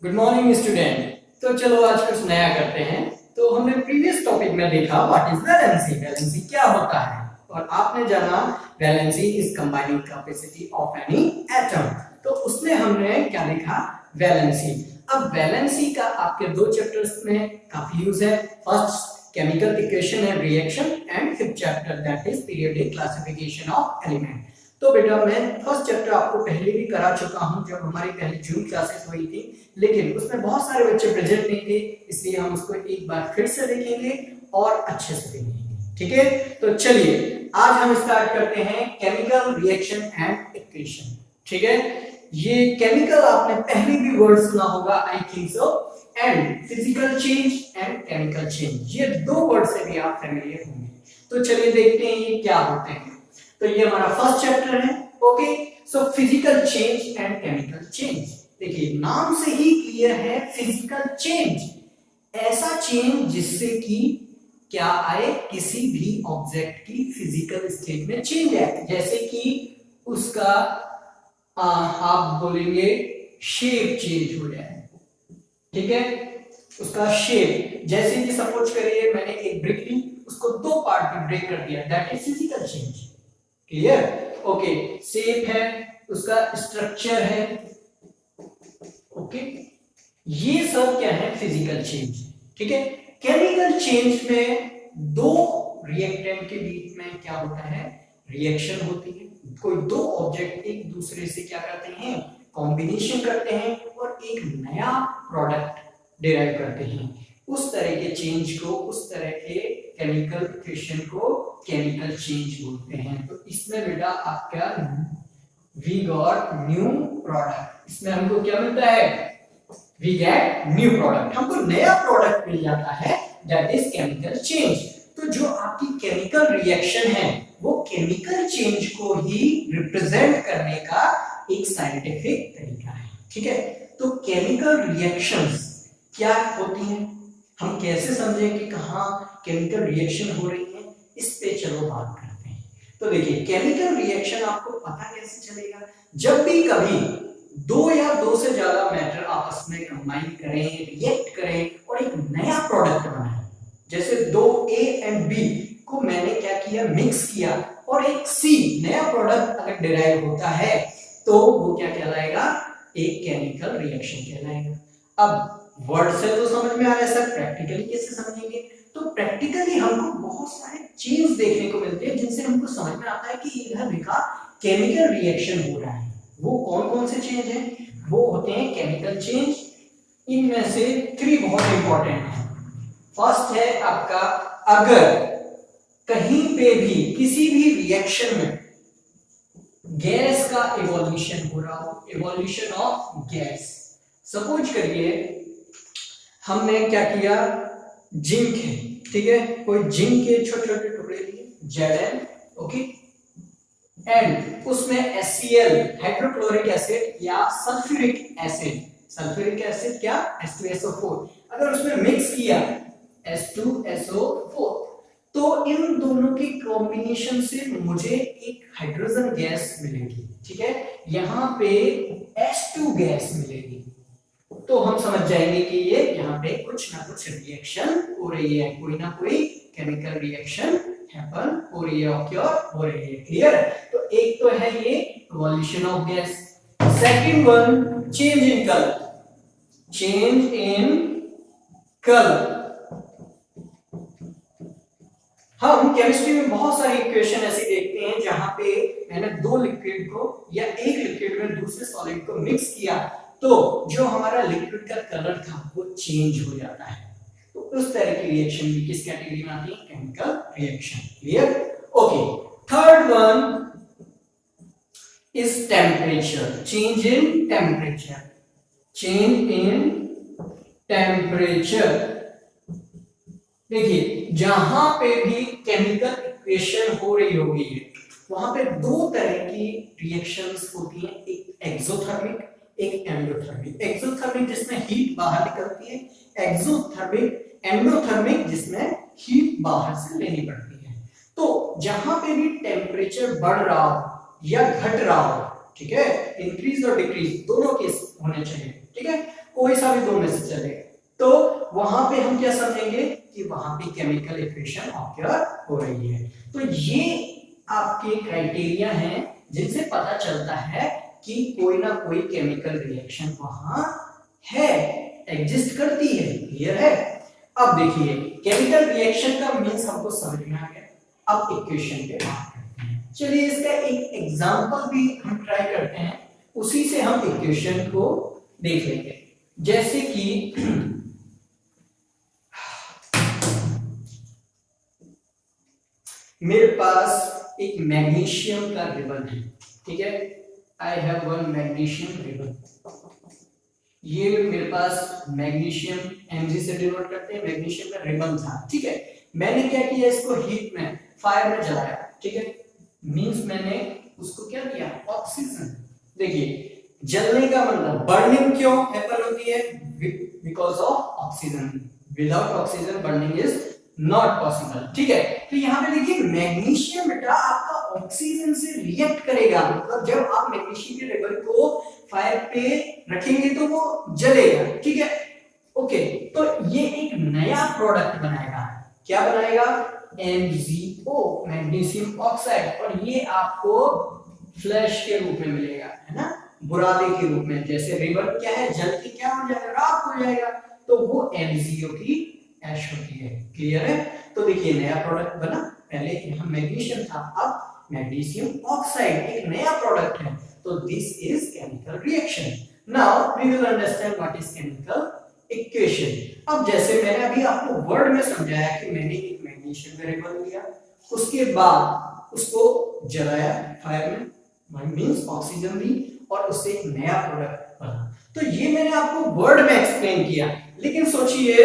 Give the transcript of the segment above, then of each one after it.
Good morning student. तो चलो आज कुछ नया करते हैं। तो हमने प्रीवियस टॉपिक में देखा व्हाट इज वैलेंसी, वैलेंसी क्या होता है, और आपने जाना valency is combining capacity of any atom. तो उसमें हमने क्या देखा, वैलेंसी। अब वैलेंसी का आपके दो चैप्टर्स में काफी यूज है। First chemical equation and reaction, and fifth chapter that is periodic classification of element. तो बेटा मैं फर्स्ट चैप्टर आपको पहले भी करा चुका हूं जब हमारी पहली जून क्लासेस हुई थी, लेकिन उसमें बहुत सारे बच्चे प्रेजेंट नहीं थे, इसलिए हम उसको एक बार फिर से देखेंगे और अच्छे से देखेंगे। ठीक है, तो चलिए आज हम स्टार्ट करते हैं केमिकल रिएक्शन एंड इक्वेशन। ठीक है, ये केमिकल आपने पहले भी वर्ड सुना होगा, I think so, and physical change and chemical change, ये दो वर्ड से भी आप फेमिलियर होंगे। तो चलिए देखते हैं ये क्या होते हैं। तो ये हमारा फर्स्ट चैप्टर है। Okay, so physical change and chemical change. देखिए नाम से ही क्लियर है, फिजिकल चेंज, ऐसा चेंज जिससे कि क्या आए, किसी भी ऑब्जेक्ट की फिजिकल स्टेट में चेंज आए। जैसे कि उसका आप बोलेंगे शेप चेंज हो जाए। ठीक है, उसका शेप, जैसे कि सपोज करिए मैंने एक ब्रिक ली, उसको दो पार्ट में ब्रेक कर दिया, that is physical change. Clear? Okay, shape है, उसका स्ट्रक्चर है। ओके, ये सब क्या है, फिजिकल चेंज। ठीक है, केमिकल चेंज में दो रिएक्टेंट के बीच में क्या होता है, रिएक्शन होती है। कोई दो ऑब्जेक्ट एक दूसरे से क्या करते हैं, कॉम्बिनेशन करते हैं और एक नया प्रोडक्ट डिराइव करते हैं। उस तरह के चेंज को, उस तरह के केमिकल इक्वेशन को केमिकल चेंज बोलते हैं। तो इसमें बेटा आपका वी गॉट न्यू प्रोडक्ट, इसमें हमको क्या मिलता है, वी गेट न्यू प्रोडक्ट, हमको नया प्रोडक्ट मिल जाता है, दैट इज केमिकल चेंज। तो जो आपकी केमिकल रिएक्शन है वो केमिकल चेंज को ही रिप्रेजेंट करने का एक साइंटिफिक तरीका है। ठीक है, तो केमिकल रिएक्शंस क्या होती हैं, हम कैसे समझें कि कहाँ केमिकल रिएक्शन हो रही है, इस पे चलो बात करते हैं। तो देखिए केमिकल रिएक्शन आपको पता कैसे चलेगा, जब भी कभी दो या दो से ज्यादा मैटर आपस में कंबाइन करें, रिएक्ट करें और एक नया प्रोडक्ट बनाएं। जैसे दो ए एंड बी को मैंने क्या किया, मिक्स किया, और एक सी नया प्रोडक्ट अगर डिराइव होता है तो वो क्या कहलाएगा, एक केमिकल रिएक्शन कहलाएगा। अब वर्ड से तो समझ में आ रहा है सर, प्रैक्टिकली कैसे समझेंगे? तो प्रैक्टिकली हमको बहुत सारे चेंज देखने को मिलते हैं जिनसे हमको समझ में आता है कि इधर देखा केमिकल रिएक्शन हो रहा है। वो कौन कौन से चेंज हैं, वो होते हैं केमिकल चेंज। इनमें से 3 बहुत इंपॉर्टेंट है। फर्स्ट है आपका, अगर कहीं पे भी किसी भी रिएक्शन में गैस का इवोल्यूशन हो रहा हो, इवोल्यूशन ऑफ गैस, सपोज करिए हमने क्या किया, जिंक है, ठीक है, कोई जिंक के छोटे छोटे टुकड़े लिए Zn, ओके, एंड उसमें HCl हाइड्रोक्लोरिक एसिड या सल्फ्यूरिक एसिड, सल्फ्यूरिक एसिड क्या, H2SO4, अगर उसमें मिक्स किया H2SO4, तो इन दोनों की कॉम्बिनेशन से मुझे एक हाइड्रोजन गैस मिलेगी। ठीक है, यहाँ पे H2 गैस मिलेगी, तो हम समझ जाएंगे कि ये यहाँ पे कुछ ना कुछ रिएक्शन हो रही है, कोई ना कोई केमिकल रिएक्शन हैपन हो रही है, ऑक्योर हो रही है। क्लियर? तो एक तो है ये evolution of gas. Second one, change in colour, change in colour. हम केमिस्ट्री में बहुत सारी इक्वेशन ऐसी देखते हैं जहां पे मैंने दो लिक्विड को या एक लिक्विड में दूसरे सॉलिड को मिक्स किया, तो जो हमारा लिक्विड का कलर था वो चेंज हो जाता है। तो उस तरह की रिएक्शन भी किस कैटेगरी में आती है, chemical reaction. Clear? Okay, third one is temperature, change in temperature, change in temperature. देखिए जहां पे भी केमिकल इक्वेशन हो रही होगी वहां पे दो तरह की रिएक्शंस होती हैं, एक एक्सोथर्मिक, एक एंडोथर्मिक। एक्सोथर्मिक जिसमें हीट बाहर निकलती है, एक्सोथर्मिक एंडोथर्मिक जिसमें हीट बाहर से लेनी पड़ती है। तो जहां पे भी टेम्परेचर बढ़ रहा हो या घट रहा हो, ठीक है, इंक्रीज और डिक्रीज दोनों केस होने चाहिए। ठीक है, कोई सा भी दो में से चलेगा। तो वहां पे हम क्या समझेंगे कि वहां पे केमिकल इक्वेशन ऑक्योर हो रही है। तो ये आपके क्राइटेरिया हैं जिनसे पता चलता है कि कोई ना कोई केमिकल रिएक्शन वहां है, एग्जिस्ट करती है। क्लियर है? अब देखिए केमिकल रिएक्शन का मीन्स हमको समझ में आ गया। अब इक्वेशन पे बात करते हैं। चलिए इसका एक एग्जांपल भी हम ट्राई करते हैं, उसी से हम इक्वेशन को देख लेंगे। जैसे कि मेरे पास एक मैग्नीशियम का रिबन है, ठीक है। I have one magnesium ribbon. ये मेरे पास मैग्नीशियम Mg से डिनोट करते हैं, मैग्नीशियम का रिबन था, ठीक है। मैंने क्या किया, इसको हीट में, फायर में जलाया, ठीक है। मींस मैंने उसको क्या दिया, ऑक्सीजन। देखिए जलने का मतलब बर्निंग क्यों हैपन होती है, because of oxygen. Without oxygen burning is not possible, ठीक है। तो यहाँ पे देखिए मैग्नीशियम बेटा आपका ऑक्सीजन से रिएक्ट करेगा, मतलब जब आप मैग्नीशियम के रिबन को फायर पे रखेंगे तो वो जलेगा, ठीक है। ओके, तो ये एक नया प्रोडक्ट बनाएगा। क्या बनाएगा, MgO, मैग्नीशियम ऑक्साइड। और ये आपको फ्लैश के रूप में मिलेगा, है ना, बुरादे के रूप में। जैसे रिबन क्या है, जल के क्या हो जाएगा, राख हो जाएगा, तो वो MgO की ऐश होती है। क्लियर है? तो देखिए नया प्रोडक्ट बना, पहले यहाँ मैग्नीशियम था, अब मैग्नीशियम ऑक्साइड एक नया प्रोडक्ट है। तो this is chemical reaction. Now we will understand what is chemical equation. अब जैसे मैंने अभी आपको वर्ड में समझाया कि मैंने एक मैग्नीशियम का रिबन लिया, उसके बाद उसको जलाया फायर में, मींस ऑक्सीजन दी, और उससे एक नया प्रोडक्ट बना। तो ये मैंने आपको वर्ड में एक्सप्लेन किया। लेकिन सोचिए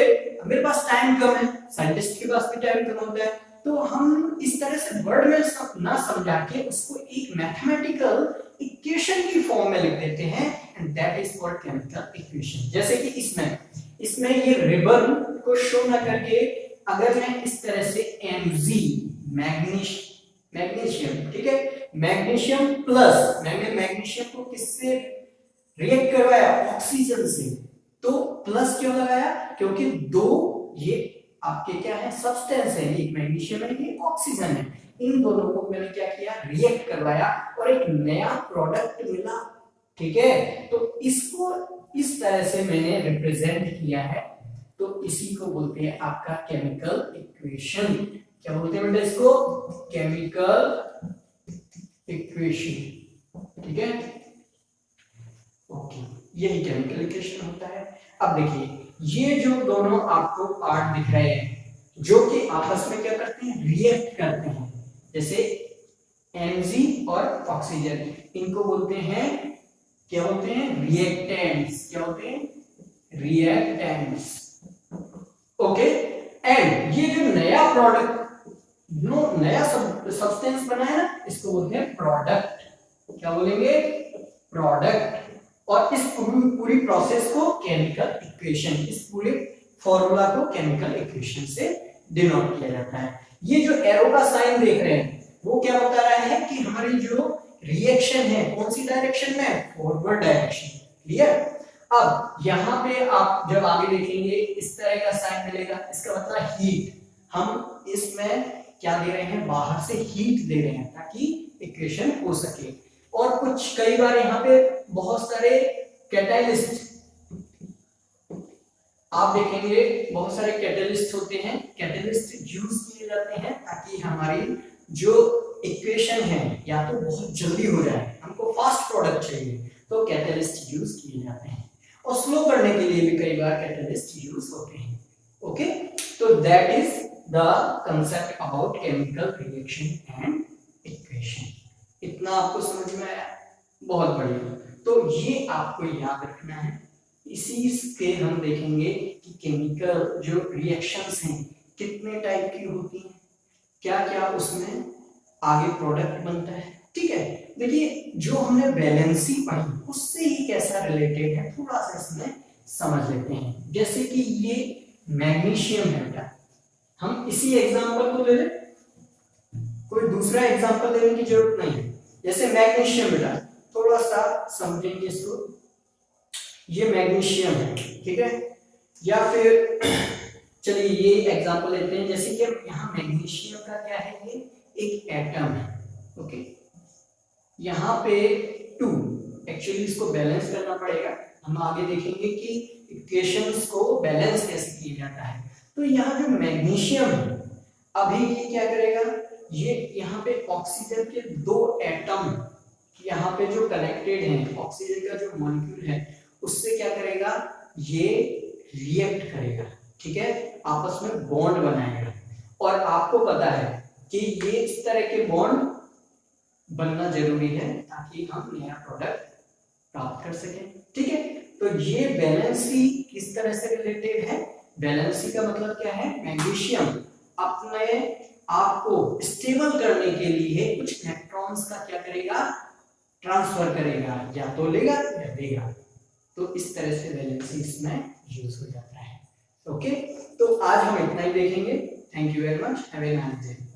मेरे पास टाइम कम है, साइंटिस्ट के पास भी टाइम कम होता है, तो हम इस तरह से वर्ड में ना समझा के उसको एक मैथमेटिकल इक्वेशन की फॉर्म में लिख देते हैं, and that is called chemical equation. जैसे कि इसमें ये रिबन को शो ना करके अगर मैं इस तरह से Mg मैग्नीशियम, ठीक है, मैग्नीशियम प्लस, मैंने मैग्नीशियम को किससे रिएक्ट करवाया, ऑक्सीजन से। तो प्लस क्यों लगाया, क्योंकि दो ये आपके क्या है, सब्सटेंस है, एक मैग्नीशियम है, एक ऑक्सीजन है। इन दोनों को मैंने क्या किया, रिएक्ट करवाया और एक नया प्रोडक्ट मिला, ठीक है। तो इसको इस तरह से मैंने रिप्रेजेंट किया है, तो इसी को बोलते हैं आपका केमिकल इक्वेशन। क्या बोलते हैं बेटा इसको, केमिकल इक्वेशन, ठीक है। ओके, यही केमिकल इक्वेशन होता है। अब देखिए ये जो दोनों आपको पार्ट दिख रहे हैं जो कि आपस में क्या करते हैं, रिएक्ट करते हैं, जैसे Mg और ऑक्सीजन, इनको बोलते हैं, क्या बोलते हैं, रिएक्टेंट्स। क्या बोलते हैं, रिएक्टेंट्स। ओके, एंड ये जो नया प्रोडक्ट, नया सब्सटेंस बना है ना, इसको बोलते हैं प्रोडक्ट। क्या बोलेंगे, प्रोडक्ट। और इस पूरी प्रोसेस को केमिकल इक्वेशन, इस पूरे फॉर्मूला को केमिकल इक्वेशन से डिनोट किया जाता है। ये जो एरो का साइन देख रहे हैं वो क्या बता रहा है कि हमारी जो रिएक्शन है कौन सी डायरेक्शन में, फॉरवर्ड डायरेक्शन। क्लियर? अब यहाँ पे आप जब आगे देखेंगे इस तरह का साइन मिलेगा, इसका मतलब हीट। हम इसमें क्या दे रहे हैं, बाहर से हीट दे रहे हैं ताकि इक्वेशन हो सके। और कुछ कई बार यहाँ पे बहुत सारे कैटालिस्ट आप देखेंगे, बहुत सारे कैटालिस्ट होते हैं, कैटालिस्ट यूज किए जाते हैं ताकि हमारी जो इक्वेशन है या तो बहुत जल्दी हो जाए, हमको फास्ट प्रोडक्ट चाहिए, तो कैटालिस्ट यूज किए जाते हैं। और स्लो करने के लिए भी कई बार कैटालिस्ट यूज होते हैं। ओके, तो that is the concept about chemical reaction and equation. इतना आपको समझ में आया? बहुत बढ़िया। तो ये आपको याद रखना है। इसी के हम देखेंगे कि केमिकल जो रिएक्शंस हैं कितने टाइप की होती हैं, क्या क्या उसमें आगे प्रोडक्ट बनता है, ठीक है। देखिए जो हमने वैलेंसी पढ़ी उससे ही कैसा रिलेटेड है थोड़ा सा इसमें समझ लेते हैं। जैसे कि ये मैग्नीशियम है बेटा, हम इसी एग्जांपल को ले लें, कोई दूसरा एग्जांपल देने की जरूरत नहीं है। जैसे मैग्नीशियम बेटा, थोड़ा सा समझेंगे इसको। ये मैग्नीशियम है, ठीक है। या फिर चलिए ये एग्जांपल लेते हैं, जैसे कि यहाँ मैग्नीशियम का क्या है, ये एक एटम है, ओके। यहाँ पे 2, एक्चुअली इसको बैलेंस करना पड़ेगा, हम आगे देखेंगे कि इक्वेशंस को बैलेंस कैसे किया जाता है। तो यहाँ जो मैग्नीशियम है, अभी ये क्या करेगा, ये यहाँ पे ऑक्सीजन के 2 एटम यहाँ पे जो कनेक्टेड हैं, ऑक्सीजन का जो मॉलिक्यूल है उससे क्या करेगा, ये रिएक्ट करेगा, ठीक है, आपस में बॉन्ड बनाएगा। और आपको पता है कि ये इस तरह के बॉन्ड बनना जरूरी है ताकि हम नया प्रोडक्ट प्राप्त कर सकें, ठीक है। तो ये वैलेंसी किस तरह से रिलेटेड है, वैलेंसी का मतलब क्या है, मैग्नीशियम अपने आप को स्टेबल करने के लिए कुछ इलेक्ट्रॉन्स का क्या करेगा, ट्रांसफर करेगा, या तो लेगा या देगा। तो इस तरह से वैलेंसी इसमें यूज हो जाता है, ओके। तो आज हम इतना ही देखेंगे। Thank you very much, have a nice day.